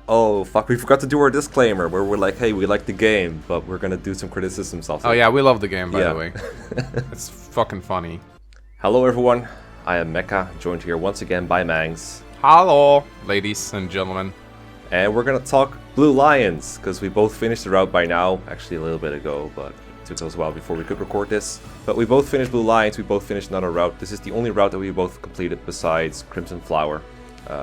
Oh, fuck, we forgot to do our disclaimer where we're like, hey, we like the game, but we're gonna do some criticisms also. Oh yeah, we love the game, by Yeah. the way. It's fucking funny. Hello, everyone. I am Mekkah, joined here once again by Mangs. Hello, ladies and gentlemen. And we're gonna talk Blue Lions, because we both finished the route by now. Actually, a little bit ago, but it took us a while before we could record this. But we both finished Blue Lions, we both finished another route. This is the only route that we both completed besides Crimson Flower.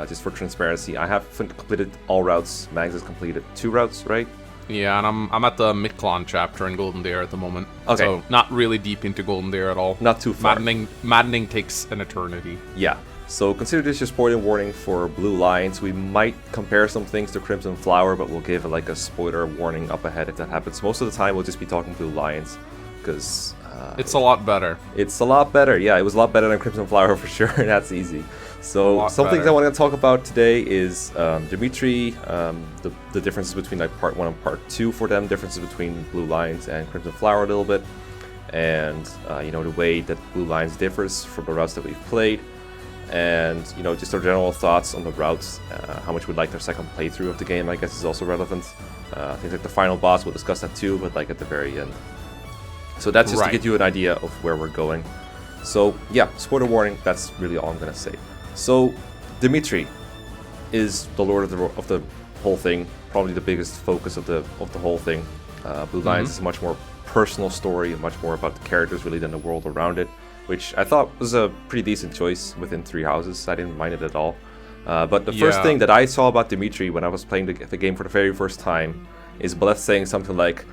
Just for transparency, I haven't completed all routes. Mangs has completed 2 routes, right? Yeah, and I'm at the Mekkah chapter in Golden Deer at the moment. Okay. So not really deep into Golden Deer at all. Not too far. Maddening takes an eternity. Yeah. So consider this your spoiler warning for Blue Lions. We might compare some things to Crimson Flower, but we'll give like a spoiler warning up ahead if that happens. Most of the time, we'll just be talking Blue Lions, because It's a lot better. it's a lot better. Yeah, it was a lot better than Crimson Flower for sure. That's easy. So some things I want to talk about today is Dimitri, the differences between like part 1 and part 2 for them, differences between Blue Lions and Crimson Flower a little bit, and you know, the way that Blue Lions differs from the routes that we've played, and you know, just our general thoughts on the routes, how much we'd like their second playthrough of the game, I guess, is also relevant. Things like the final boss, we'll discuss that too, but like at the very end. So that's just to get you an idea of where we're going. So yeah, spoiler warning, that's really all I'm gonna say. So Dimitri is the lord of the whole thing, probably the biggest focus of the whole thing. Blue Lions is a much more personal story, much more about the characters really than the world around it, which I thought was a pretty decent choice within 3 houses. I didn't mind it at all. But the first thing that I saw about Dimitri when I was playing the game for the very first time is Bleth saying something like,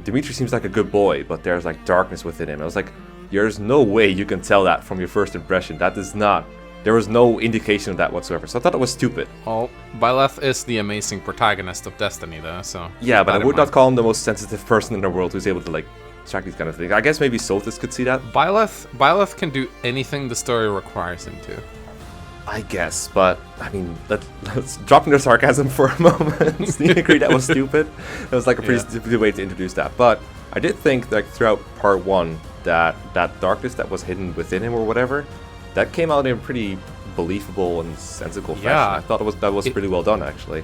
Dimitri seems like a good boy, but there's like darkness within him. I was like, there's no way you can tell that from your first impression. That is not... There was no indication of that whatsoever, so I thought it was stupid. Well, Byleth is the amazing protagonist of Destiny, though, so... Yeah, but I would not call him the most sensitive person in the world who's able to, like, track these kind of things. I guess maybe Sothis could see that. Byleth can do anything the story requires him to. I guess, but, I mean, let's drop into sarcasm for a moment. Do you agree that was stupid? That was, like, a pretty stupid way to introduce that. But I did think, like, throughout part 1, that darkness that was hidden within him or whatever... That came out in a pretty believable and sensible fashion. I thought that was pretty well done, actually.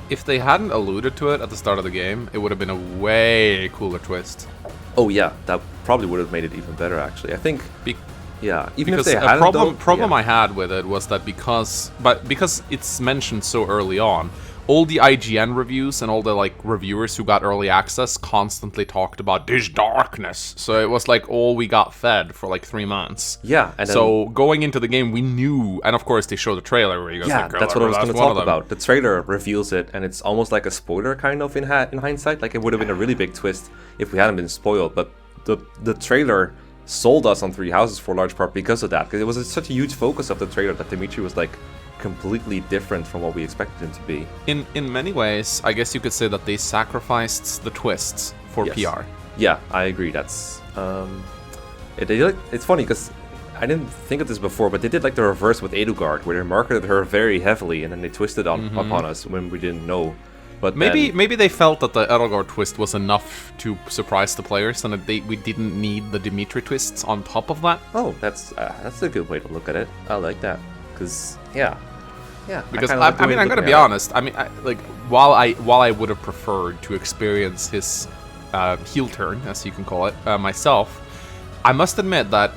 If they hadn't alluded to it at the start of the game, it would have been a way cooler twist. Oh yeah, that probably would have made it even better, actually. I think, even if they a hadn't... problem I had with it was that because it's mentioned so early on, all the IGN reviews and all the like reviewers who got early access constantly talked about this darkness. So it was like all we got fed for like 3 months. Yeah, and so going into the game, we knew, and of course they show the trailer where you guys that's what I was going to talk about. The trailer reveals it, and it's almost like a spoiler kind of in hindsight. Like it would have been a really big twist if we hadn't been spoiled. But the trailer sold us on 3 houses for a large part because of that. Because it was such a huge focus of the trailer that Dimitri was like completely different from what we expected him to be. In many ways, I guess you could say that they sacrificed the twists for PR. Yeah, I agree. That's it's funny because I didn't think of this before, but they did like the reverse with Edelgard, where they marketed her very heavily and then they twisted upon us when we didn't know. But maybe they felt that the Edelgard twist was enough to surprise the players, and that we didn't need the Dimitri twists on top of that. Oh, that's a good way to look at it. I like that because because I mean, I'm gonna be honest. I mean, while I would have preferred to experience his heel turn, as you can call it, myself, I must admit that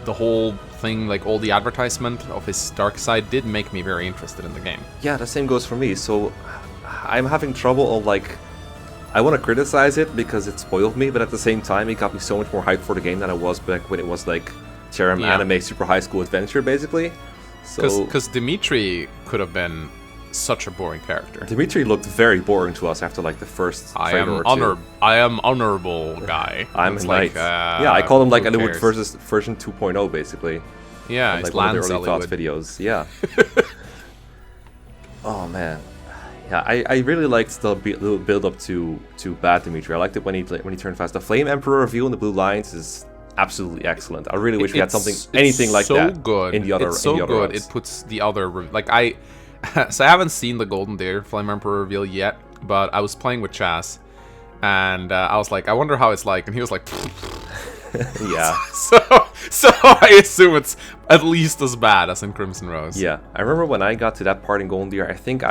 the whole thing, like all the advertisement of his dark side, did make me very interested in the game. Yeah, the same goes for me. So I'm having trouble of like, I want to criticize it because it spoiled me, but at the same time, it got me so much more hyped for the game than I was back when it was like anime super high school adventure, basically. Because Dimitri could have been such a boring character. Dimitri looked very boring to us after like the first trailer or two. I am honorable guy. I'm a knight. I call him like Eliwood version 2.0 basically. Yeah, like it's one of Lance the early thoughts videos. Yeah. Oh man. Yeah, I really liked the little build up to Bad Dimitri. I liked it when he turned fast. The Flame Emperor reveal in the Blue Lions is absolutely excellent. I really wish we had anything like that good. in the other. It's so good. Routes. It puts the other so I haven't seen the Golden Deer Flame Emperor reveal yet, but I was playing with Chaz, and I was like, I wonder how it's like, and he was like, yeah. So I assume it's at least as bad as in Crimson Rose. Yeah, I remember when I got to that part in Golden Deer, I think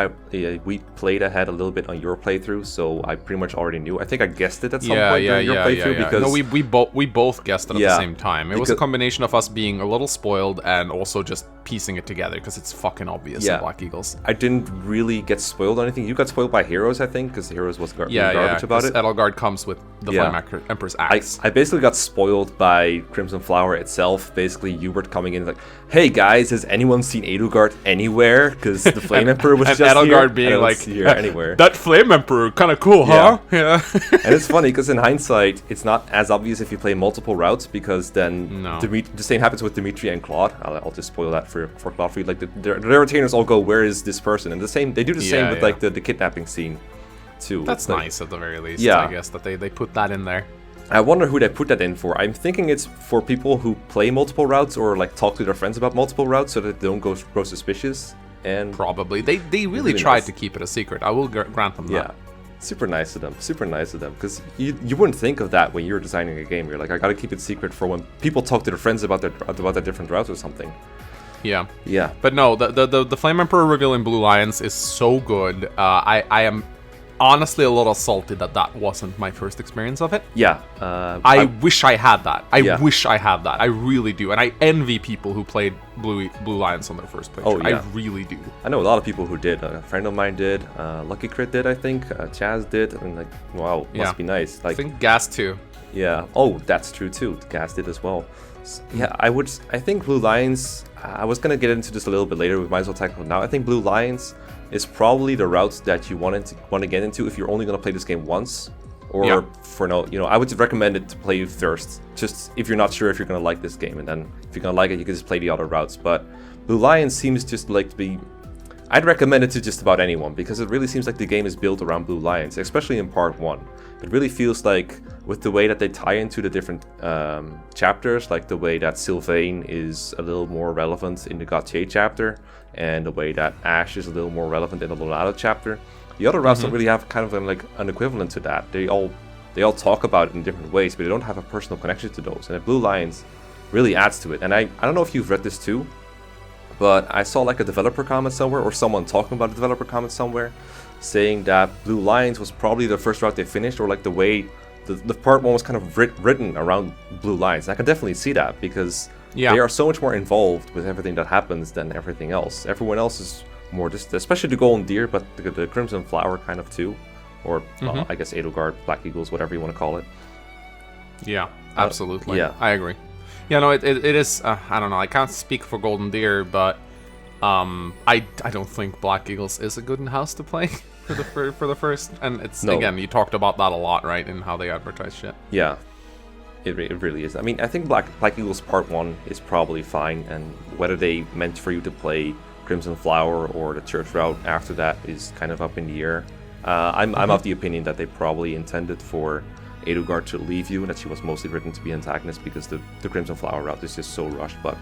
we played ahead a little bit on your playthrough, so I pretty much already knew. I think I guessed it at some point during your playthrough because... No, we both guessed it at the same time. It was a combination of us being a little spoiled and also just piecing it together because it's fucking obvious in Black Eagles. I didn't really get spoiled on anything. You got spoiled by Heroes, I think, because Heroes was garbage about it. Edelgard comes with the Flame Emperor's axe. I basically got spoiled by Crimson Flower itself. Basically, Hubert coming in like, hey guys, has anyone seen Edelgard anywhere? Because the Flame Emperor was just Edelgard here. being like, here anywhere. That Flame Emperor, kind of cool, huh? Yeah. And it's funny because in hindsight, it's not as obvious if you play multiple routes because then the same happens with Dimitri and Claude. I'll just spoil that for Claude for you. Like the retainers all go, where is this person? And they do the same with like the kidnapping scene too. That's nice at the very least. I guess that they put that in there. I wonder who they put that in for. I'm thinking it's for people who play multiple routes or like talk to their friends about multiple routes so that they don't grow suspicious. And probably they really tried to keep it a secret. I will grant them that. Yeah, super nice of them. Super nice of them because you wouldn't think of that when you're designing a game. You're like, I gotta keep it secret for when people talk to their friends about their different routes or something. Yeah. Yeah. But no, the Flame Emperor reveal in Blue Lions is so good. I am honestly a little salty that wasn't my first experience of it. Yeah. I wish I had that. I wish I had that. I really do. And I envy people who played Blue Lions on their first playthrough. Oh, yeah. I really do. I know a lot of people who did. A friend of mine did. Lucky Crit did, I think. Chaz did. And like, wow, must be nice. Like, I think Gas too. Yeah. Oh, that's true too. Gas did as well. Yeah, I think Blue Lions, I was going to get into this a little bit later, we might as well tackle it now. I think Blue Lions is probably the route that you want to get into if you're only going to play this game once. Or for no, I would recommend it to play first, just if you're not sure if you're going to like this game. And then if you're going to like it, you can just play the other routes. But Blue Lions seems just like to be... I'd recommend it to just about anyone because it really seems like the game is built around Blue Lions, especially in part 1. It really feels like with the way that they tie into the different chapters, like the way that Sylvain is a little more relevant in the Gautier chapter and the way that Ash is a little more relevant in the Lonado chapter. The other routes don't really have kind of an equivalent to that. They all talk about it in different ways, but they don't have a personal connection to those. And Blue Lions really adds to it. And I don't know if you've read this too, but I saw like a developer comment somewhere or someone talking about a developer comment somewhere saying that Blue Lions was probably the first route they finished, or like the way the part 1 was kind of written around Blue Lions. I can definitely see that because they are so much more involved with everything that happens than everything else. Everyone else is more just, especially the Golden Deer, but the Crimson Flower kind of too, or I guess Edelgard, Black Eagles, whatever you want to call it. Yeah, absolutely. I agree. Yeah, no, it is. I don't know. I can't speak for Golden Deer, but I don't think Black Eagles is a good house to play for the first. And it's again, you talked about that a lot, right? In how they advertise shit. Yeah, it really is. I mean, I think Black Eagles Part 1 is probably fine, and whether they meant for you to play Crimson Flower or the Church route after that is kind of up in the air. I'm of the opinion that they probably intended for Edelgard to leave you, and that she was mostly written to be antagonist because the Crimson Flower route is just so rushed. But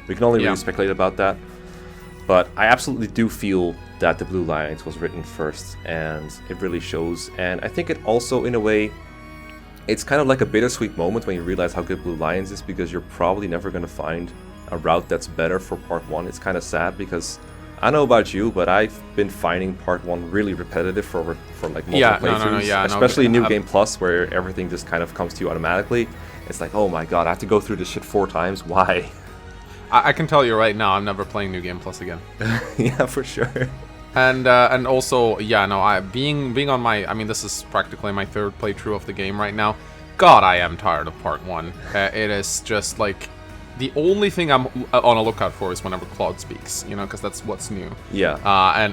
we can only really speculate about that. But I absolutely do feel that the Blue Lions was written first, and it really shows. And I think it also, in a way, it's kind of like a bittersweet moment when you realize how good Blue Lions is, because you're probably never going to find a route that's better for part 1. It's kind of sad because I don't know about you, but I've been finding part 1 really repetitive for like multiple playthroughs, especially New Game Plus, where everything just kind of comes to you automatically. It's like, oh my god, I have to go through this shit 4 times. Why? I can tell you right now, I'm never playing New Game Plus again. Yeah, for sure. And also, being on my, I mean, this is practically my 3rd playthrough of the game right now. God, I am tired of part 1. It is just like the only thing I'm on a lookout for is whenever Claude speaks, because that's what's new. Yeah. I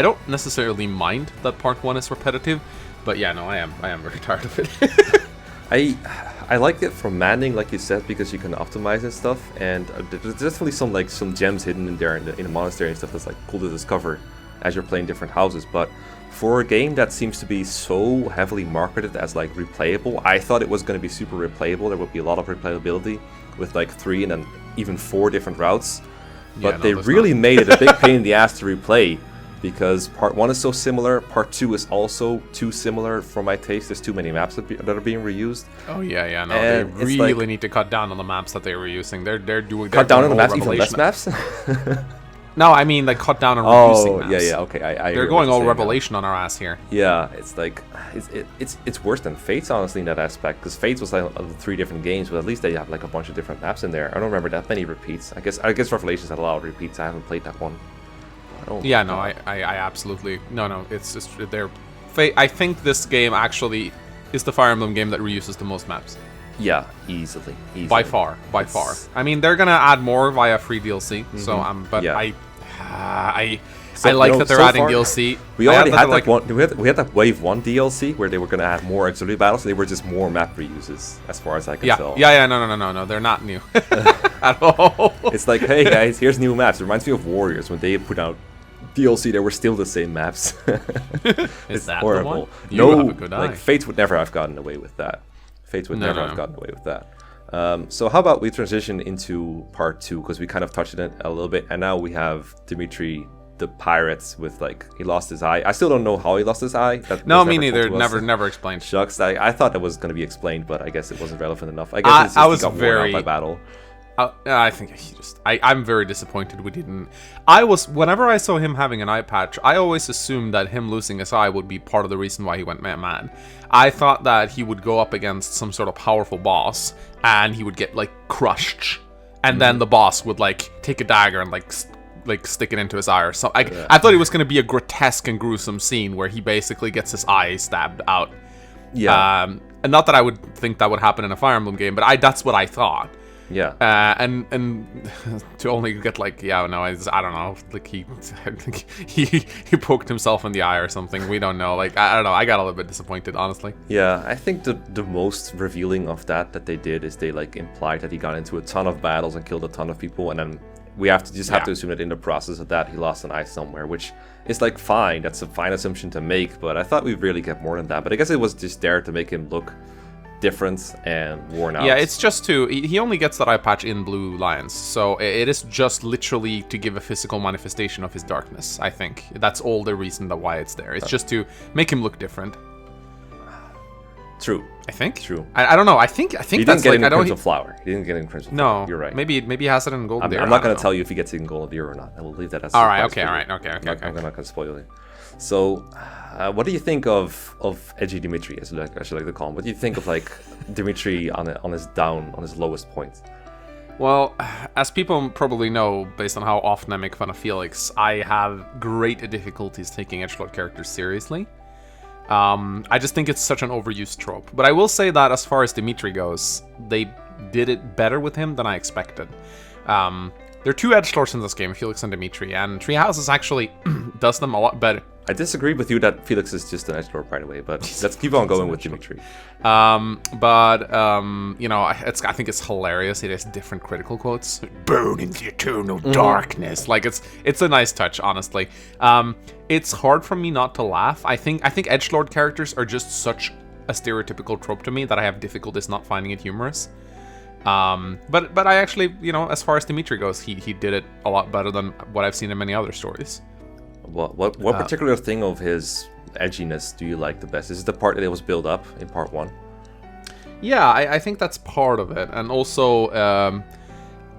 don't necessarily mind that part 1 is repetitive, but I am very tired of it. I like it for manning, like you said, because you can optimize and stuff, and there's definitely some gems hidden in there in the monastery and stuff that's like cool to discover as you're playing different houses. But for a game that seems to be so heavily marketed as like replayable, I thought it was going to be super replayable. There would be a lot of replayability with like 3 and then even 4 different routes, but they really made it a big pain in the ass to replay. because part 1 is so similar, part 2 is also too similar for my taste. There's too many maps that are being reused. Oh yeah, no, and they really need to cut down on the maps that they were using. They're cut down on the maps, even less maps. No, I mean like cut down on reducing maps. Yeah, okay. They're going all Revelation on our ass here. Yeah, it's like it's worse than Fates, honestly, in that aspect. Because Fates was like 3 different games, but at least they have like a bunch of different maps in there. I don't remember that many repeats. I guess Revelations had a lot of repeats. I haven't played that one. Yeah, no, I absolutely no. It's just they're. I think this game actually is the Fire Emblem game that reuses the most maps. Yeah, easily. By far. I mean, they're gonna add more via free DLC. So I like that they're adding DLC. We already had like one. We had that Wave 1 DLC where they were gonna add more auxiliary battles. They were just more map reuses, as far as I can tell. Yeah. No. They're not new at all. It's like, hey guys, here's new maps. It reminds me of Warriors when they put out DLC. They were still the same maps. Is that horrible. The one? No, have a good eye. Like Fates would never have gotten away with that. Have gotten away with that. So how about we transition into part 2, because we kind of touched on it a little bit, and now we have Dimitri, the pirates, with like he lost his eye. I still don't know how he lost his eye. No, me neither. Never explained. Shucks, I thought that was going to be explained, but I guess it wasn't relevant enough. I guess I was he got worn out by battle. I think he just. I'm very disappointed we didn't. Whenever I saw him having an eye patch, I always assumed that him losing his eye would be part of the reason why he went mad. I thought that he would go up against some sort of powerful boss and he would get like crushed, and then the boss would like take a dagger and like stick it into his eye or something. I thought it was going to be a grotesque and gruesome scene where he basically gets his eye stabbed out. Yeah. And not that I would think that would happen in a Fire Emblem game, but that's what I thought. Yeah. And to only get like, I don't know, like he poked himself in the eye or something. We don't know. Like, I don't know. I got a little bit disappointed, honestly. Yeah, I think the most revealing of that they did is they like implied that he got into a ton of battles and killed a ton of people, and then we have to assume that in the process of that he lost an eye somewhere, which is like fine. That's a fine assumption to make, but I thought we'd really get more than that. But I guess it was just there to make him look different and worn out. Yeah, it's just he only gets that eye patch in Blue Lions, so it is just literally to give a physical manifestation of his darkness. I think that's all the reason why it's there. It's just to make him look different. True. I think. True. I don't know. I think he that's didn't get like Crimson Flower. He didn't get in Crimson Flower. No, you're right. Maybe he has it in Golden Deer. I'm not going to tell you if he gets it in Golden Deer or not. I will leave that as all right. Okay. I'm not going to spoil it. So, what do you think of edgy Dimitri, as I should like to call him? What do you think of like Dimitri on his lowest point? Well, as people probably know, based on how often I make fun of Felix, I have great difficulties taking edgelord characters seriously. I just think it's such an overused trope. But I will say that as far as Dimitri goes, they did it better with him than I expected. There are 2 edgelords in this game, Felix and Dimitri, and Treehouses actually does them a lot better. I disagree with you that Felix is just an edgelord, by the way, but let's keep on going with Dimitri. I think it's hilarious. It has different critical quotes. Burn in the eternal darkness. Like it's a nice touch, honestly. It's hard for me not to laugh. I think edgelord characters are just such a stereotypical trope to me that I have difficulties not finding it humorous. But I actually, as far as Dimitri goes, he did it a lot better than what I've seen in many other stories. What particular thing of his edginess do you like the best? Is it the part that it was built up in part 1? Yeah, I think that's part of it, and also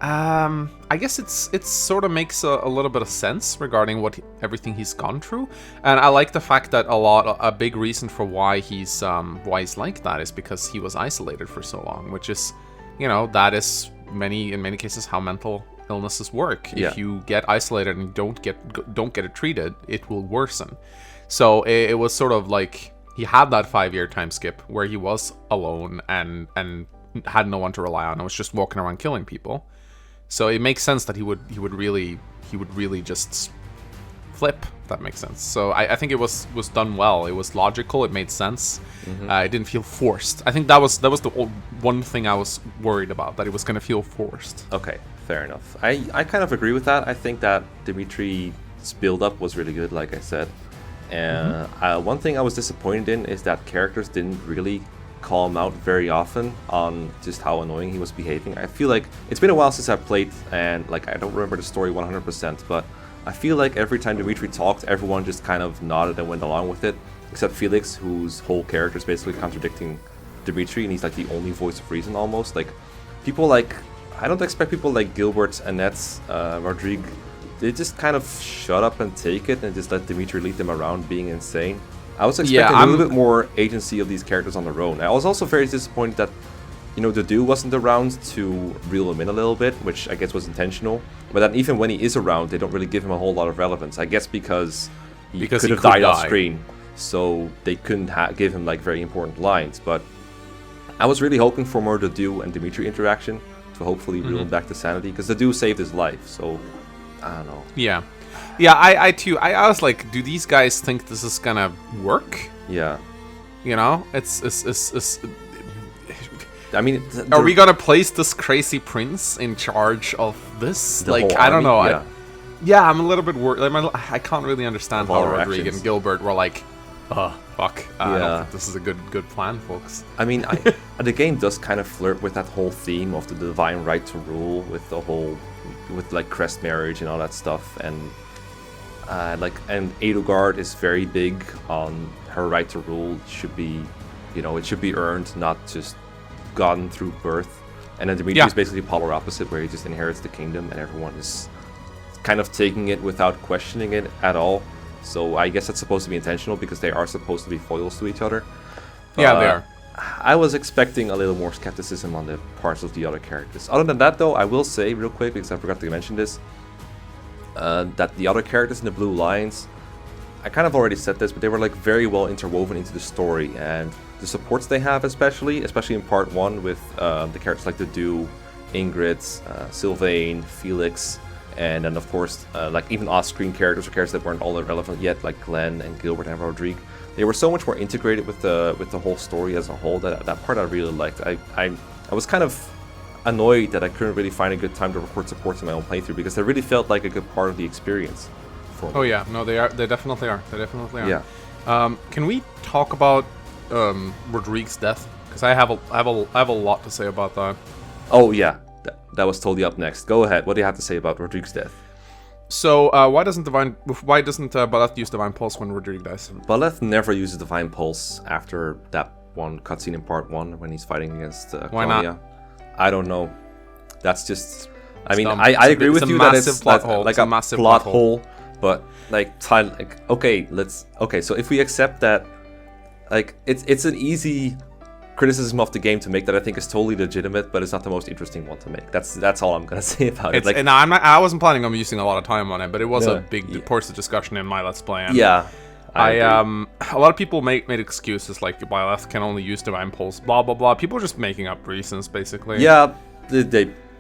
I guess it sort of makes a little bit of sense regarding everything he's gone through, and I like the fact that a big reason for why he's like that is because he was isolated for so long, which is, that is in many cases how mental illnesses work. Yeah. If you get isolated and don't get it treated, it will worsen. So it was sort of like he had that 5-year time skip where he was alone and had no one to rely on and was just walking around killing people. So it makes sense that he would really just flip, if that makes sense. So I think it was done well. It was logical. It made sense. It didn't feel forced. I think that was the one thing I was worried about, that it was going to feel forced. Okay, fair enough. I kind of agree with that. I think that Dimitri's build-up was really good, like I said. And one thing I was disappointed in is that characters didn't really call him out very often on just how annoying he was behaving. I feel like it's been a while since I played, and like I don't remember the story 100%, but I feel like every time Dimitri talked, everyone just kind of nodded and went along with it, except Felix, whose whole character is basically contradicting Dimitri, and he's like the only voice of reason almost. Like, people like, I don't expect people like Gilbert, Annette, Rodrigue, they just kind of shut up and take it and just let Dimitri lead them around being insane. I was expecting a little bit more agency of these characters on their own. I was also very disappointed that, you know, the dude wasn't around to reel him in a little bit, which I guess was intentional. But then even when he is around, they don't really give him a whole lot of relevance. I guess because he could have died off screen, so they couldn't give him like very important lines. But I was really hoping for more Dedu and Dimitri interaction to hopefully reel him back to sanity, because Dedu saved his life. So I don't know. Yeah. I too. I was like, do these guys think this is gonna work? Yeah. You know, it's I mean, are we gonna place this crazy prince in charge of this? Like, I don't know. Yeah. I'm a little bit worried. I can't really understand how Rodrigue and Gilbert were like, oh, fuck. I don't think this is a good plan, folks. I mean, the game does kind of flirt with that whole theme of the divine right to rule, with the whole, with like crest marriage and all that stuff, and Edelgard is very big on her right to rule. Should be, you know, it should be earned, not just gotten through birth. And then Dimitri is basically polar opposite, where he just inherits the kingdom and everyone is kind of taking it without questioning it at all. So I guess that's supposed to be intentional, because they are supposed to be foils to each other. Yeah, they are. I was expecting a little more skepticism on the parts of the other characters. Other than that, though, I will say real quick, because I forgot to mention this, that the other characters in the Blue Lions, I kind of already said this, but they were like very well interwoven into the story, and the supports they have, especially in part 1 with the characters like Dedu, Ingrid, Sylvain, Felix, and then of course like even off-screen characters or characters that weren't all that relevant yet, like Glenn and Gilbert and Rodrigue. They were so much more integrated with the whole story as a whole. That part I really liked. I was kind of annoyed that I couldn't really find a good time to record supports in my own playthrough, because they really felt like a good part of the experience for me. Oh yeah, no, they are. They definitely are. They definitely are. Yeah. Can we talk about Rodrigue's death? Because I have a lot to say about that. Oh yeah, that was totally up next. Go ahead. What do you have to say about Rodrigue's death? So why doesn't Baleth use Divine Pulse when Rodrigue dies? Baleth never uses Divine Pulse after that one cutscene in part 1 when he's fighting against Why not? I don't know. That's just. I mean, I agree with you that it's like a massive plot hole, but okay, so if we accept that, like, it's an easy criticism of the game to make that I think is totally legitimate, but it's not the most interesting one to make. That's all I'm gonna say about it. Like, and I wasn't planning on using a lot of time on it, but it was a big course of discussion in my Let's Play. And yeah. A lot of people made excuses like Baleth can only use Divine Pulse, blah blah blah. People are just making up reasons, basically. Yeah,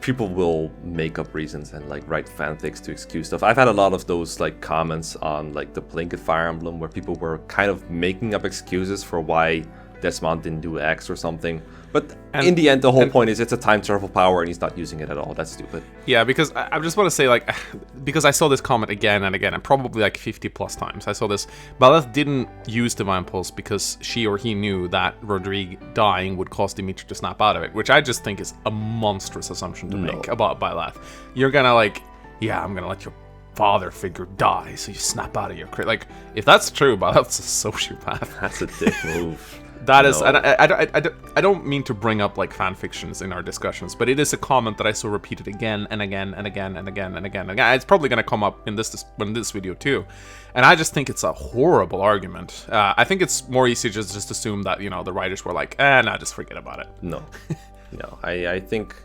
people will make up reasons and like write fanfics to excuse stuff. I've had a lot of those like comments on like the Blinket Fire Emblem, where people were kind of making up excuses for why Desmond didn't do X or something. But in the end, the whole point is it's a time travel power and he's not using it at all. That's stupid. Yeah, because I just want to say, like, because I saw this comment again and again, and probably like 50 plus times. I saw this. Baleth didn't use Divine Pulse because she or he knew that Rodrigue dying would cause Dimitri to snap out of it, which I just think is a monstrous assumption to make about Baleth. You're gonna like, yeah, I'm gonna let your father figure die, so you snap out of your crate. Like, if that's true, Baleth's a sociopath. That's a dick move. That is, I don't mean to bring up like fan fictions in our discussions, but it is a comment that I saw repeated again and again and again and again and again. It's probably going to come up in this video too, and I just think it's a horrible argument. I think it's more easy to just assume that, you know, the writers were like, nah, just forget about it. No, I think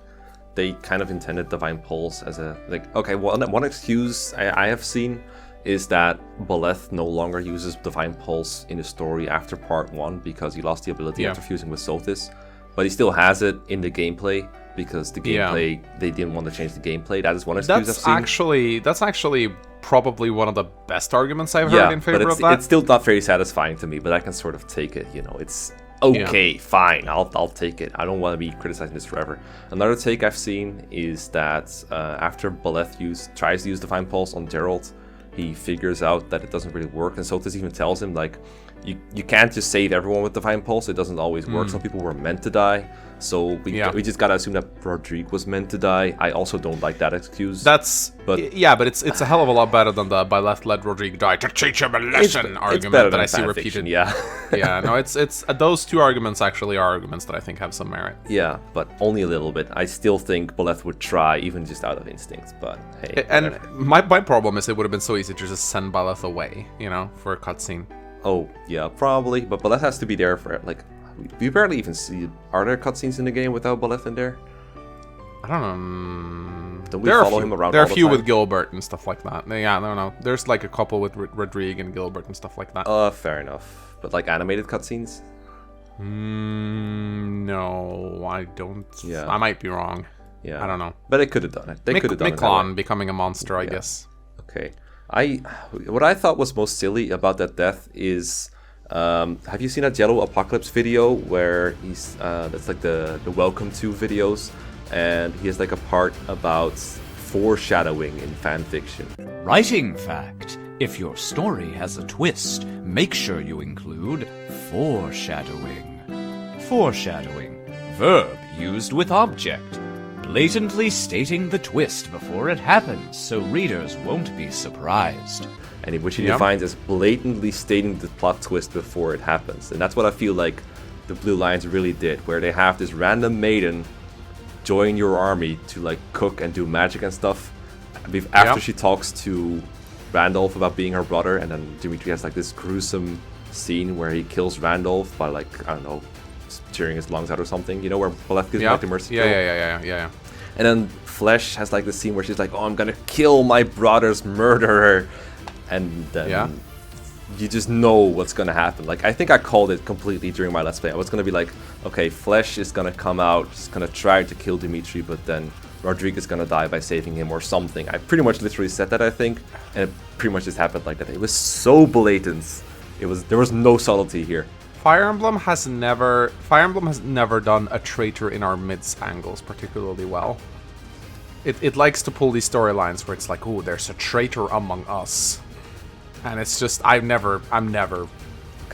they kind of intended Divine Pulse as a, like, okay, one excuse I have seen is that Baleth no longer uses Divine Pulse in the story after part 1 because he lost the ability after fusing with Sothis, but he still has it in the gameplay because the gameplay, they didn't want to change the gameplay. That is one excuse I've seen. That's actually probably one of the best arguments I've heard in favor of that. It's still not very satisfying to me, but I can sort of take it, you know. It's okay, fine, I'll take it. I don't want to be criticizing this forever. Another take I've seen is that after Baleth tries to use Divine Pulse on Geralt, he figures out that it doesn't really work, and Sothis even tells him, like, you can't just save everyone with Divine Pulse. It doesn't always work. Some people were meant to die, so we just gotta assume that Rodrigue was meant to die. I also don't like that excuse. That's But yeah, but it's a hell of a lot better than the "by left let Rodrigue die to teach him a lesson" argument that I see repeated. Yeah, yeah. No, it's those two arguments actually are arguments that I think have some merit. Yeah, but only a little bit. I still think Boleth would try, even just out of instinct. But hey, and my problem is it would have been so easy to just send Boleth away, for a cutscene. Oh yeah, probably. But Boleth has to be there for like. We barely even see. Are there cutscenes in the game without Boleth in there? I don't know. Don't we follow him around? There are all a few the time? With Gilbert and stuff like that. Yeah, no. There's like a couple with Rodrigue and Gilbert and stuff like that. Fair enough. But like animated cutscenes? No, I don't. Yeah. I might be wrong. Yeah. I don't know. But they could have done it. They could have done Mekkah becoming a monster, I guess. Okay. What I thought was most silly about that death is. Have you seen that Yellow Apocalypse video where he's that's like the welcome to videos, and he has like a part about foreshadowing in fan fiction. Writing fact: if your story has a twist, make sure you include foreshadowing. Foreshadowing, verb used with object, blatantly stating the twist before it happens so readers won't be surprised. And which he defines as blatantly stating the plot twist before it happens. And that's what I feel like the Blue Lions really did, where they have this random maiden join your army to like cook and do magic and stuff. After she talks to Randolph about being her brother, and then Dimitri has like this gruesome scene where he kills Randolph by like, I don't know, tearing his lungs out or something, where Boleth gives like the mercy kill. Yeah. And then Flesh has like this scene where she's like, oh, I'm gonna kill my brother's murderer. And then you just know what's gonna happen. Like, I think I called it completely during my Let's Play. I was gonna be like, okay, Flesh is gonna come out, she's gonna try to kill Dimitri, but then Rodrigue is gonna die by saving him or something. I pretty much literally said that, I think, and it pretty much just happened like that. It was so blatant. There was no subtlety here. Fire Emblem has never done a traitor in our midst angles particularly well. It likes to pull these storylines where it's like, oh, there's a traitor among us. And it's just, I'm never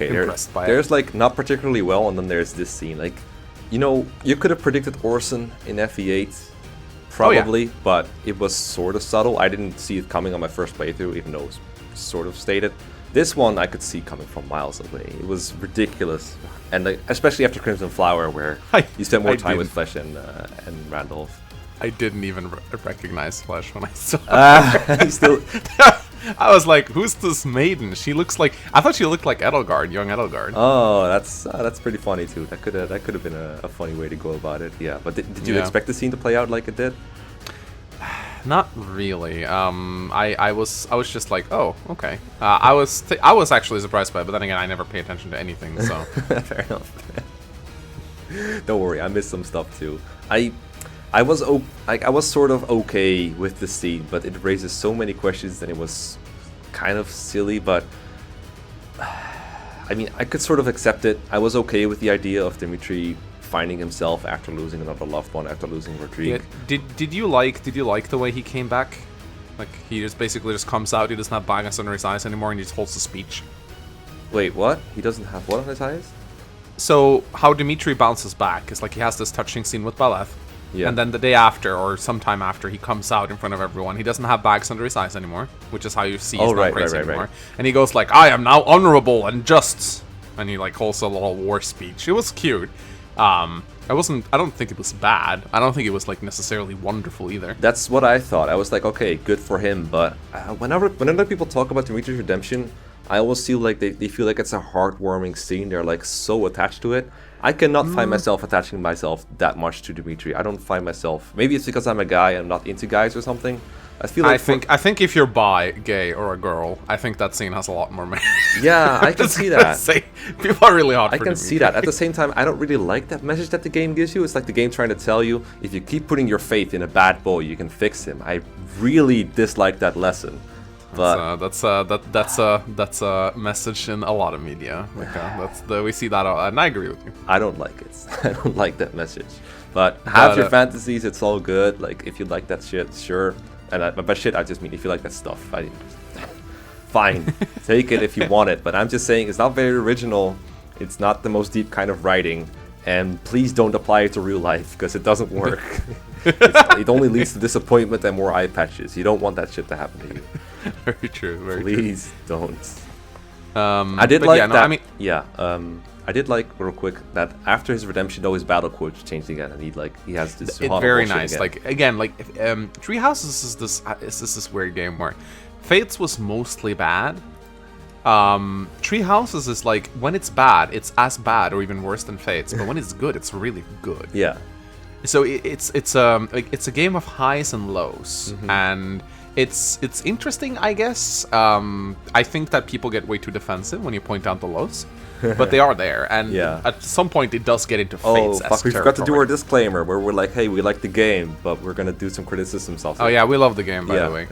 impressed by it. There's like not particularly well, and then there's this scene. Like, you could have predicted Orson in FE8, probably, but it was sort of subtle. I didn't see it coming on my first playthrough, even though it was sort of stated. This one I could see coming from miles away. It was ridiculous, and like, especially after Crimson Flower, where you spent more time with Flesh and Randolph. I didn't even recognize Flesh when I saw her. I was like, "Who's this maiden?" I thought she looked like Edelgard, young Edelgard. Oh, that's pretty funny too. That could have been a funny way to go about it. Yeah, but did you expect the scene to play out like it did? Not really. I was just like, oh, okay. I was actually surprised by it, but then again, I never pay attention to anything, so fair enough. Don't worry, I missed some stuff too. I was sort of okay with the scene, but it raises so many questions that it was kind of silly. But I mean, I could sort of accept it. I was okay with the idea of Dimitri finding himself after losing another loved one, after losing Rodrigue. Yeah, did you like the way he came back? Like, he just basically comes out, he doesn't have bags under his eyes anymore, and he just holds a speech. Wait, what? He doesn't have what on his eyes? So how Dimitri bounces back is like he has this touching scene with Boleth. Yeah. And then the day after, or sometime after, he comes out in front of everyone. He doesn't have bags under his eyes anymore, which is how you see he's not crazy anymore. And he goes like, I am now honorable and just. And he like holds a little war speech. It was cute. I don't think it was bad. I don't think it was like necessarily wonderful either. That's what I thought. I was like, okay, good for him. But whenever people talk about Dimitri's redemption, I always feel like they feel like it's a heartwarming scene. They're like so attached to it. I cannot find myself attaching myself that much to Dimitri. I don't find myself. Maybe it's because I'm a guy and I'm not into guys or something. I feel like I think if you're bi, gay, or a girl, I think that scene has a lot more merit. Yeah, I can see that. People are really hot for I can see that. At the same time, I don't really like that message that the game gives you. It's like the game trying to tell you, if you keep putting your faith in a bad boy, you can fix him. I really dislike that lesson. But that's a message in a lot of media. We see that, and I agree with you. I don't like it. I don't like that message. But have your fantasies. It's all good. Like, if you like that shit, sure. And by shit, I just mean if you like that stuff. Fine, take it if you want it. But I'm just saying it's not very original. It's not the most deep kind of writing. And please don't apply it to real life because it doesn't work. It only leads to disappointment and more eye patches. You don't want that shit to happen to you. Very true. Please don't. I did like that. I did like real quick that after his redemption, though, his battle quotes changed again, and he has this. It's very nice. Again. Three Houses is this weird game where Fates was mostly bad. Three Houses is like when it's bad, it's as bad or even worse than Fates, but when it's good, it's really good. Yeah. So it's a game of highs and lows, and it's interesting, I guess. I think that people get way too defensive when you point out the lows. But they are there, and at some point it does get into Fates. Oh, fuck, we forgot to do our disclaimer, where we're like, hey, we like the game, but we're gonna do some criticisms also. Oh yeah, we love the game, by the way.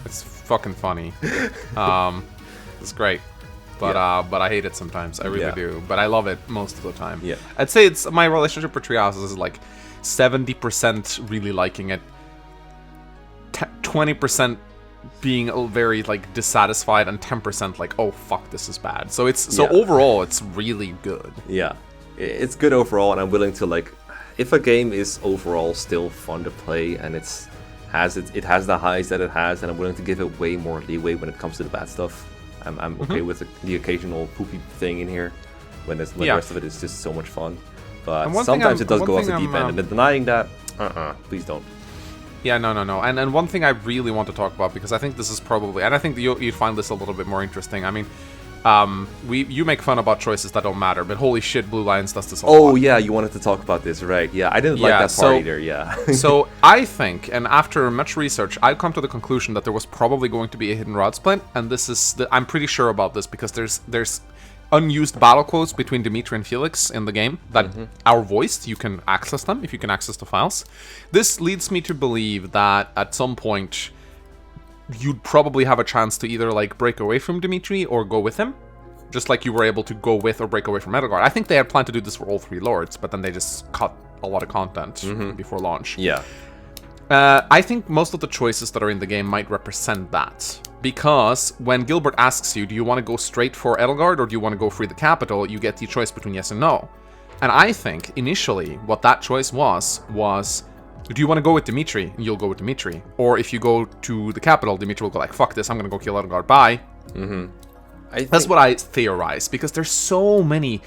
It's fucking funny. It's great. But I hate it sometimes. I really do. But I love it most of the time. Yeah. I'd say it's my relationship with Three Houses is like 70% really liking it, 20% being very like dissatisfied, and 10% like, oh fuck, this is bad. So overall it's really good. Yeah, it's good overall, and I'm willing to like, if a game is overall still fun to play and it has the highs that it has, and I'm willing to give it way more leeway when it comes to the bad stuff. I'm okay with the occasional poopy thing in here when the rest of it is just so much fun. But sometimes it does go off the deep end, and denying that, please don't. Yeah, no. And one thing I really want to talk about, because I think this is probably, and I think you'd find this a little bit more interesting. I mean, you make fun about choices that don't matter, but holy shit, Blue Lions does this a lot. Oh yeah, you wanted to talk about this, right? Yeah, I didn't like that part either. Yeah. So I think, and after much research, I've come to the conclusion that there was probably going to be a hidden rod splint, and this is I'm pretty sure about this because there's unused battle quotes between Dimitri and Felix in the game that are voiced. You can access them if you can access the files. This leads me to believe that at some point you'd probably have a chance to either like break away from Dimitri or go with him, just like you were able to go with or break away from Edelgard. I think they had planned to do this for all three lords, but then they just cut a lot of content before launch. Yeah. I think most of the choices that are in the game might represent that. Because when Gilbert asks you, do you want to go straight for Edelgard or do you want to go free the capital, you get the choice between yes and no. And I think, initially, what that choice was, do you want to go with Dimitri? And you'll go with Dimitri. Or if you go to the capital, Dimitri will go like, fuck this, I'm going to go kill Edelgard, bye. That's what I theorize, because there's so many...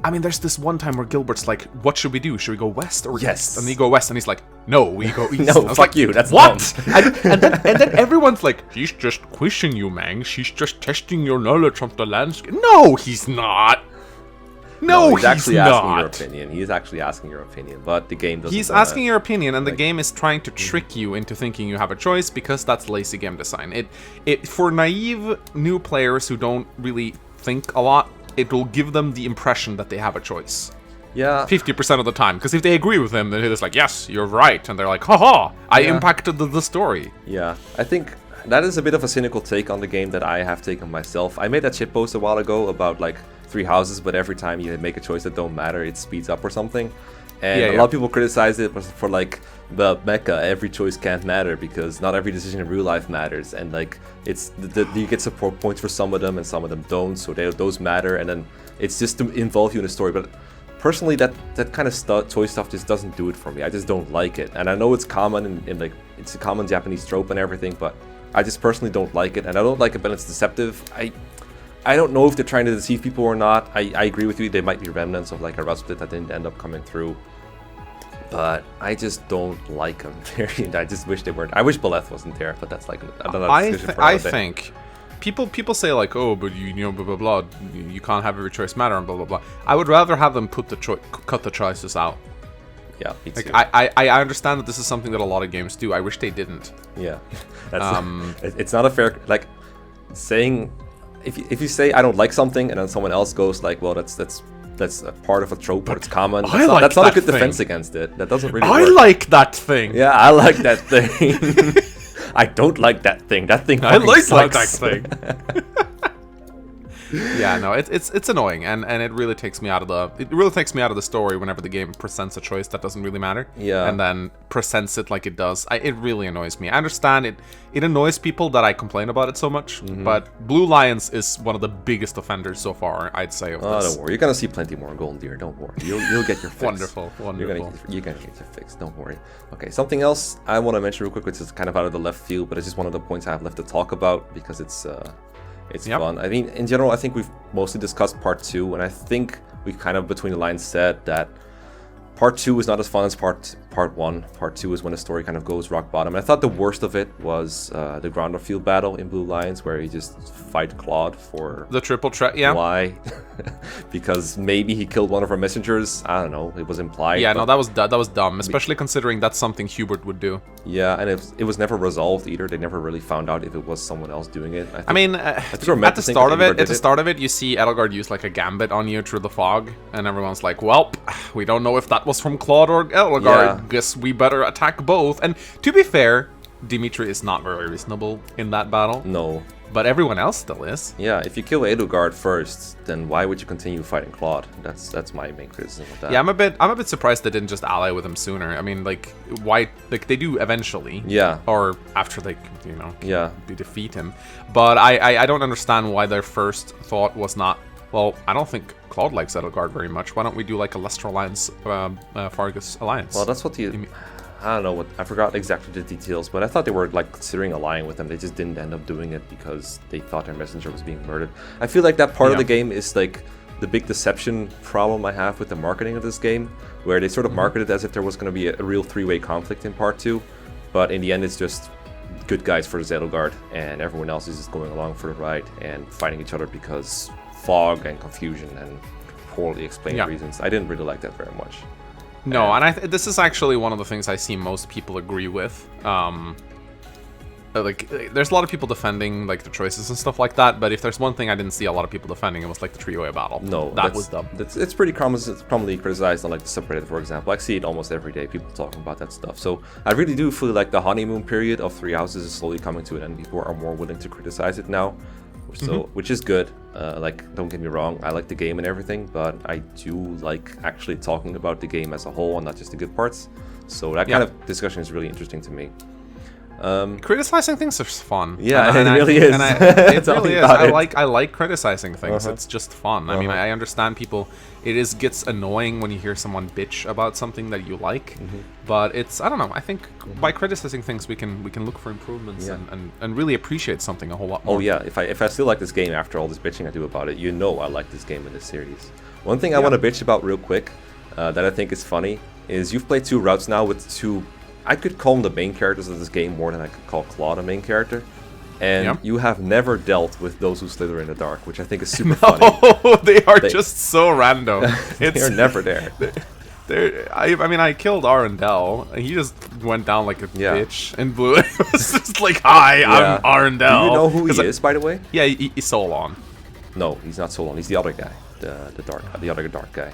I mean, there's this one time where Gilbert's like, what should we do? Should we go west or east? And they go west, and he's like, no, we go east. No, fuck like, you, that's what? and then everyone's like, he's just quizzing you, Mangs. He's just testing your knowledge of the landscape. No, he's not. No, he's actually not. Asking your opinion. He's actually asking your opinion, but the game doesn't. He's asking your opinion, and the game is trying to trick you into thinking you have a choice because that's lazy game design. It for naive new players who don't really think a lot, it will give them the impression that they have a choice. Yeah. 50% of the time. Because if they agree with him, then it's like, yes, you're right. And they're like, haha, I impacted the story. Yeah. I think that is a bit of a cynical take on the game that I have taken myself. I made that shitpost a while ago about like Three Houses, but every time you make a choice that don't matter, it speeds up or something. And a lot of people criticize it for like the Mekkah, every choice can't matter because not every decision in real life matters, and like it's you get support points for some of them and some of them don't, so those matter, and then it's just to involve you in the story. But personally, that kind of choice stuff just doesn't do it for me. I just don't like it, and I know it's common in like it's a common Japanese trope and everything, but I just personally don't like it, and I don't like it when it's deceptive. I don't know if they're trying to deceive people or not. I agree with you, they might be remnants of like a rod split that didn't end up coming through. But I just don't like them. I just wish they weren't. I wish Beleth wasn't there, but that's like another discussion for another day. I think people say like, oh, but you know, blah blah blah, you can't have every choice matter and blah blah blah. I would rather have them cut the choices out. Yeah, me too. Like, I understand that this is something that a lot of games do. I wish they didn't. Yeah, it's not a fair like saying. If you say I don't like something and then someone else goes like, well, that's a part of a trope or it's common. That's not a good defense against it. That doesn't really work. I like that thing. Yeah, I like that thing. I don't like that thing. That thing I like that thing. Yeah, no, it's annoying, and it really takes me out of the story whenever the game presents a choice that doesn't really matter. Yeah. And then presents it like it does. It really annoys me. I understand it. It annoys people that I complain about it so much, but Blue Lions is one of the biggest offenders so far, I'd say. Of this. Don't worry. You're gonna see plenty more Golden Deer. Don't worry. You'll get your fix. Wonderful. You're gonna get your fix. Don't worry. Okay. Something else I want to mention real quick, which is kind of out of the left field, but it's just one of the points I have left to talk about because it's fun. I mean, in general, I think we've mostly discussed part 2, and I think we've kind of between the lines said that part 2 is not as fun as part 1. Part 2 is when the story kind of goes rock bottom. And I thought the worst of it was the ground field battle in Blue Lions, where you just fight Claude for the triple threat. Yeah. Why? Because maybe he killed one of our messengers. I don't know. It was implied. Yeah, no, that was dumb, especially considering that's something Hubert would do. Yeah, and it was never resolved either. They never really found out if it was someone else doing it. I mean, at the start of it, you see Edelgard use like a gambit on you through the fog, and everyone's like, "Well, we don't know if that was from Claude or Edelgard. Yeah. Guess we better attack both." And to be fair, Dimitri is not very reasonable in that battle. No. But everyone else still is. Yeah, if you kill Edelgard first, then why would you continue fighting Claude? That's my main criticism of that. Yeah, I'm a bit surprised they didn't just ally with him sooner. I mean, like, why? Like, they do eventually. Yeah. Or after they, yeah, defeat him. But I don't understand why their first thought was not. Well, I don't think Claude likes Edelgard very much. Why don't we do like a Leicester Alliance, Fargus Alliance? Well, that's what I don't know what, I forgot exactly the details, but I thought they were like considering allying with them. They just didn't end up doing it because they thought their messenger was being murdered. I feel like that part of the game is like the big deception problem I have with the marketing of this game, where they sort of marketed it as if there was going to be a real 3-way conflict in part 2, but in the end it's just good guys for Edelgard, and everyone else is just going along for the ride and fighting each other because fog and confusion and poorly explained reasons. I didn't really like that very much. No, and this is actually one of the things I see most people agree with. Like, there's a lot of people defending like the choices and stuff like that, but if there's one thing I didn't see a lot of people defending, it was like the three-way battle. No, that was dumb. It's pretty commonly criticized on like the subreddit, for example. I see it almost every day, people talking about that stuff. So I really do feel like the honeymoon period of Three Houses is slowly coming to an end. People are more willing to criticize it now, so which is good. Like, don't get me wrong, I like the game and everything, but I do like actually talking about the game as a whole and not just the good parts. So that kind of discussion is really interesting to me. Criticizing things is fun. Yeah, it really is. It really is. I like criticizing things. It's just fun. I mean, I understand people. It gets annoying when you hear someone bitch about something that you like, but I don't know. I think by criticizing things, we can look for improvements and really appreciate something a whole lot more. Oh yeah, if I still like this game after all this bitching I do about it, I like this game in this series. One thing I want to bitch about real quick that I think is funny is you've played 2 routes now with 2. I could call them the main characters of this game more than I could call Claude a main character. And you have never dealt with those who slither in the dark, which I think is super funny. No, they are just so random. They're never there. I mean, I killed Arundel. He just went down like a bitch and blew it. It was just like, hi, I'm Arundel. Do you know who he is, by the way? Yeah, he's Solon. No, he's not Solon. He's the other guy. The other dark guy.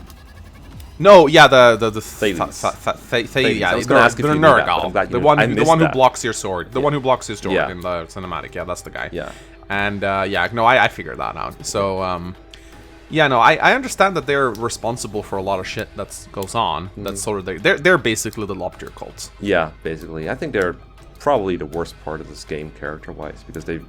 No, yeah, the Thales. Yeah, I was going to ask if you knew that, but I'm glad you knew. The one who blocks your sword. The one who blocks his sword in the cinematic. Yeah, that's the guy. Yeah. And I figured that out. So I understand that they're responsible for a lot of shit that goes on. That's sort of they're basically the Lobtier cults. Yeah, basically. I think they're probably the worst part of this game character-wise, because they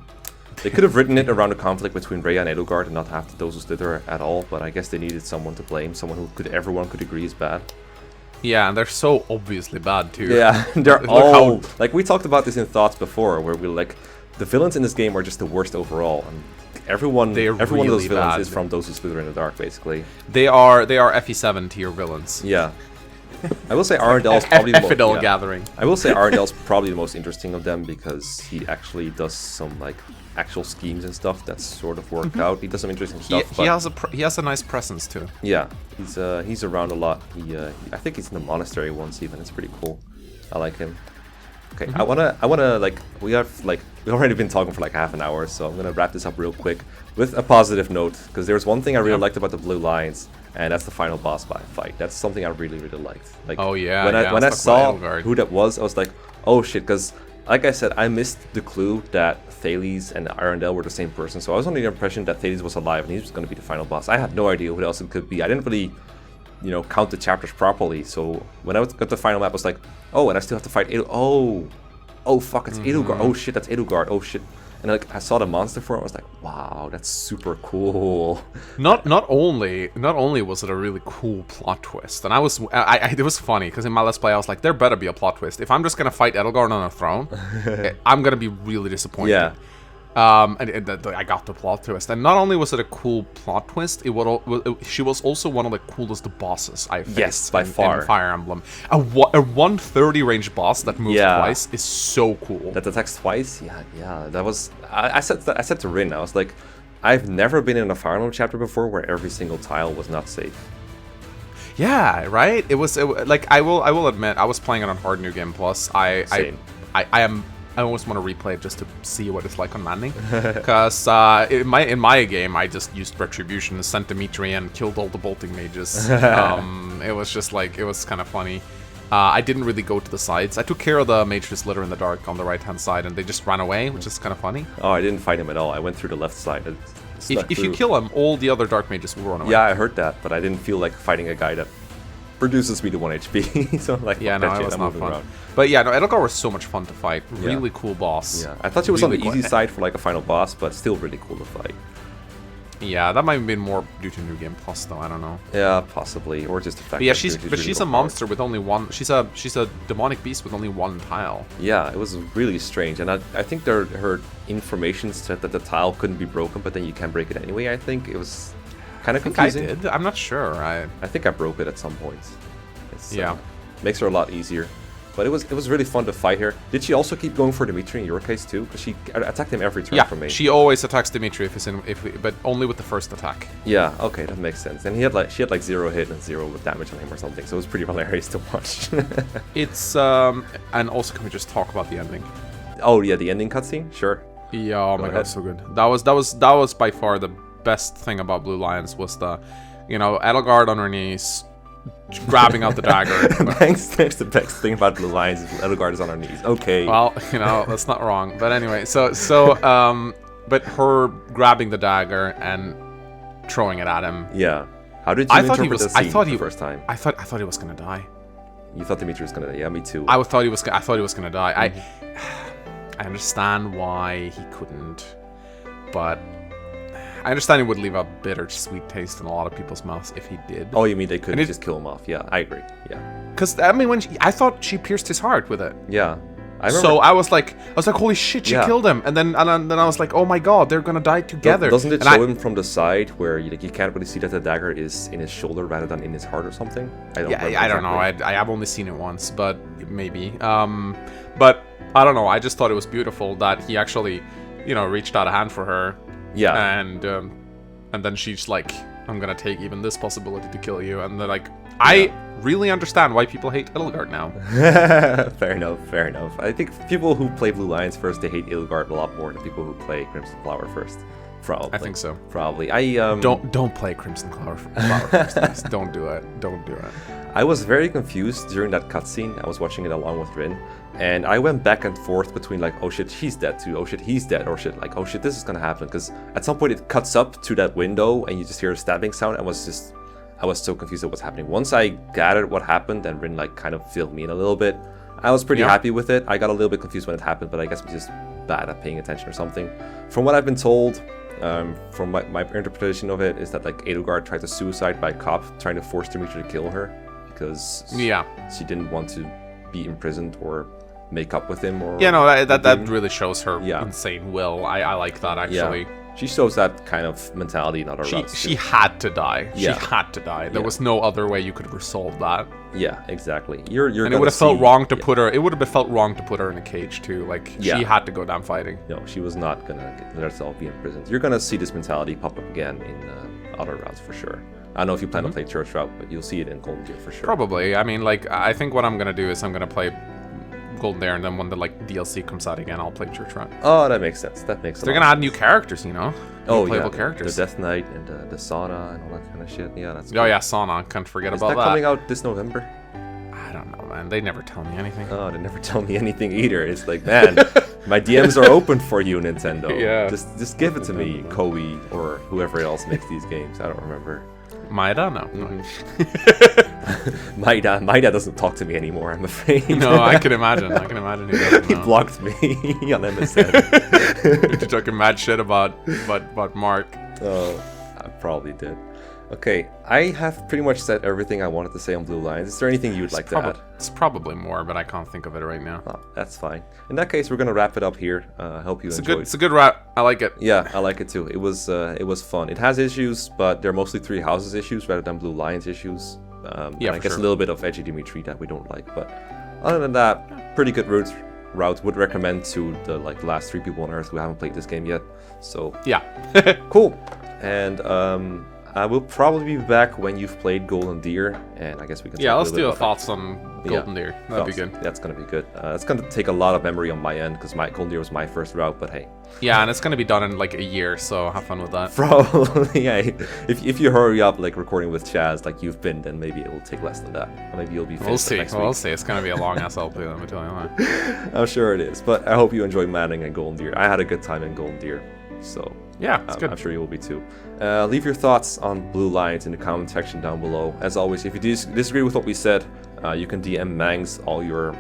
could have written it around the conflict between Rhea and Edelgard and not have those who slither at all, but I guess they needed someone to blame, someone who everyone could agree is bad. Yeah, and they're so obviously bad too. Yeah, they're all like, we talked about this in Thoughts before, where we like, the villains in this game are just the worst overall, and every one of those villains is from those who slither in the dark, basically. They are FE7 tier villains. Yeah. I will say Arendel's probably the most gathering. I will say Arendel's probably the most interesting of them, because he actually does some like actual schemes and stuff that sort of work out. He does some interesting stuff. He has a nice presence too. Yeah, he's around a lot. I think he's in the monastery once even. It's pretty cool. I like him. Okay, I wanna like, we've already been talking for like half an hour, so I'm gonna wrap this up real quick with a positive note, because there was one thing I really liked about the Blue Lions, and that's the final boss fight. That's something I really liked. Like, when I saw who that was, I was like, oh shit, because like I said, I missed the clue that Thales and Arundel were the same person, so I was under the impression that Thales was alive and he was going to be the final boss. I had no idea what else it could be. I didn't really, count the chapters properly, so when I got the final map, I was like, oh, and I still have to fight oh fuck, it's Edelgard. Oh shit, that's Edelgard. Oh shit. And I saw the monster form, I was like, wow, that's super cool. Not only was it a really cool plot twist, and it was funny because in my Let's Play I was like, there better be a plot twist. If I'm just gonna fight Edelgard on a throne, I'm gonna be really disappointed. Yeah. And I got the plot twist, and not only was it a cool plot twist, she was also one of the coolest bosses I faced by far. in Fire Emblem. A 130 range boss that moves twice is so cool. That attacks twice, yeah. That was I said to Rin, I was like, I've never been in a Fire Emblem chapter before where every single tile was not safe. Yeah, right. I will admit, I was playing it on Hard New Game Plus. Same. I almost want to replay it just to see what it's like on Manning. Because in my game, I just used Retribution, sent Dimitri, and killed all the bolting mages. It was just like, it was kind of funny. I didn't really go to the sides. I took care of the mages litter in the dark on the right-hand side, and they just ran away, which is kind of funny. Oh, I didn't fight him at all. I went through the left side. If you kill him, all the other dark mages will run away. Yeah, I heard that, but I didn't feel like fighting a guy that reduces me to 1 HP. So I'm like, yeah, no, it was not fun. Around. But yeah, no, Edelgard was so much fun to fight. Really cool boss. Yeah, I thought she was really on the easy side for like a final boss, but still really cool to fight. Yeah, that might have been more due to New Game Plus, though. I don't know. Yeah, possibly, or just the fact. But yeah, she's a monster with only one. She's a demonic beast with only one tile. Yeah, it was really strange, and I think her information said that the tile couldn't be broken, but then you can break it anyway. I think it was kind of confusing. I did. I'm not sure. I think I broke it at some points. Makes her a lot easier. But it was really fun to fight her. Did she also keep going for Dimitri in your case too? Because she attacked him every turn for me. She always attacks Dimitri but only with the first attack. Yeah, okay, that makes sense. And she had like 0 hit and 0 damage on him or something, so it was pretty hilarious to watch. It's and also, can we just talk about the ending? Oh yeah, the ending cutscene? Sure. Yeah, oh my god, so good. That was by far the best thing about Blue Lions, was the Edelgard on her knees, grabbing out the dagger. Thanks. The best thing about Blue Lions is Edelgard is on her knees. Okay. Well, that's not wrong. But anyway, but her grabbing the dagger and throwing it at him. Yeah. How did you interpret the scene the first time? I thought he was gonna die. You thought Dimitri was gonna die? Yeah, me too. I thought he was gonna die. Mm-hmm. I understand why he couldn't, but I understand it would leave a bitter, sweet taste in a lot of people's mouths if he did. Oh, you mean they couldn't just kill him off? Yeah, I agree. Yeah. Because I mean, I thought she pierced his heart with it. Yeah. So I was like, holy shit, she killed him, and then I was like, oh my god, they're gonna die together. Doesn't it show him from the side where you can't really see that the dagger is in his shoulder rather than in his heart or something? I don't know. I have only seen it once, but maybe. But I don't know. I just thought it was beautiful that he actually, reached out a hand for her. Yeah. And then she's like, I'm gonna take even this possibility to kill you, and they're like, I really understand why people hate Edelgard now. Fair enough. I think people who play Blue Lions first, they hate Edelgard a lot more than people who play Crimson Flower first. Probably. I think so. Probably. Don't play Crimson Flower first, please. Don't do it. I was very confused during that cutscene. I was watching it along with Rin, and I went back and forth between like, oh shit, she's dead too. Oh shit, he's dead. Or shit, like, oh shit, this is gonna happen. Because at some point it cuts up to that window, and you just hear a stabbing sound. I was so confused at what's happening. Once I gathered what happened, and Rin like kind of filled me in a little bit, I was pretty happy with it. I got a little bit confused when it happened, but I guess I'm just bad at paying attention or something. From what I've been told, from my interpretation of it, is that like Edelgard tried to suicide by a cop trying to force Dimitri to kill her because she didn't want to be imprisoned or make up with him. Or that really shows her insane will. I like that actually. Yeah. She shows that kind of mentality in other routes. She had to die. Yeah. She had to die. There was no other way you could have resolved that. Yeah, exactly. And it would have felt wrong to put her. It would have felt wrong to put her in a cage too. Like she had to go down fighting. No, she was not gonna let herself be imprisoned. You're gonna see this mentality pop up again in other routes for sure. I don't know if you plan to play Church route, but you'll see it in Golden Gear for sure. Probably. I mean, like I think what I'm gonna do is I'm gonna play Golden Dare, and then when the DLC comes out again, I'll play Church Run. Oh, that makes sense. They're gonna add new characters, playable characters. The Death Knight and the Sauna and all that kind of shit. Yeah, that's. Oh yeah, Sauna. Can't forget about that. Is that coming out this November? I don't know, man. They never tell me anything. Oh, they never tell me anything either. It's like, man, My DMs are open for you, Nintendo. Yeah. Just give it to me, Koei or whoever else makes these games. I don't remember. Maida? No. Maida doesn't talk to me anymore, I'm afraid. No, I can imagine. He doesn't He know. blocked me on MSN. You're talking mad shit about Mark. Oh, I probably did. Okay, I have pretty much said everything I wanted to say on Blue Lions. Is there anything you'd like to add? It's probably more, but I can't think of it right now. Oh, that's fine. In that case, we're gonna wrap it up here. I hope you enjoyed. It's a good wrap. I like it. Yeah, I like it too. It was fun. It has issues, but they're mostly Three Houses issues rather than Blue Lions issues. Yeah, and I guess a little bit of edgy Dimitri that we don't like, but other than that, pretty good route. Would recommend to the last 3 people on Earth who haven't played this game yet. So yeah, cool. And I will probably be back when you've played Golden Deer, and I guess we can. Yeah, let's do a thoughts on Golden Deer. That'd be good. That's gonna be good. It's gonna take a lot of memory on my end because my Golden Deer was my first route, but hey. Yeah, and it's gonna be done in like a year, so have fun with that. Probably, yeah. If you hurry up recording with Chaz like you've been, then maybe it will take less than that. Or maybe you'll be. We'll see. We'll see. It's gonna be a long ass LP. Let me tell you that. I'm sure it is, but I hope you enjoy Manning and Golden Deer. I had a good time in Golden Deer, so. Yeah, it's good. I'm sure you will be too. Leave your thoughts on Blue Lions in the comment section down below. As always, if you disagree with what we said, you can DM Mangs all your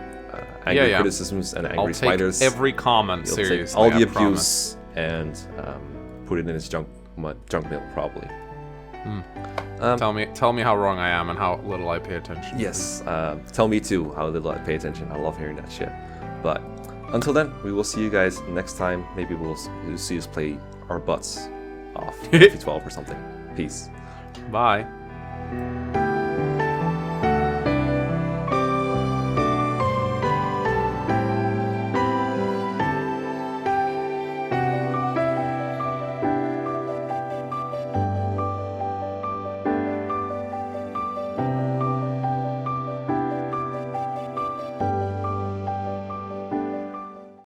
angry criticisms and angry spiders. Every comment, seriously. Take all the abuse and put it in his junk mail, probably. Tell me how wrong I am and how little I pay attention. Yes, tell me too how little I pay attention. I love hearing that shit. But until then, we will see you guys next time. Maybe we'll see us play our butts off 12 or something. Peace. Bye.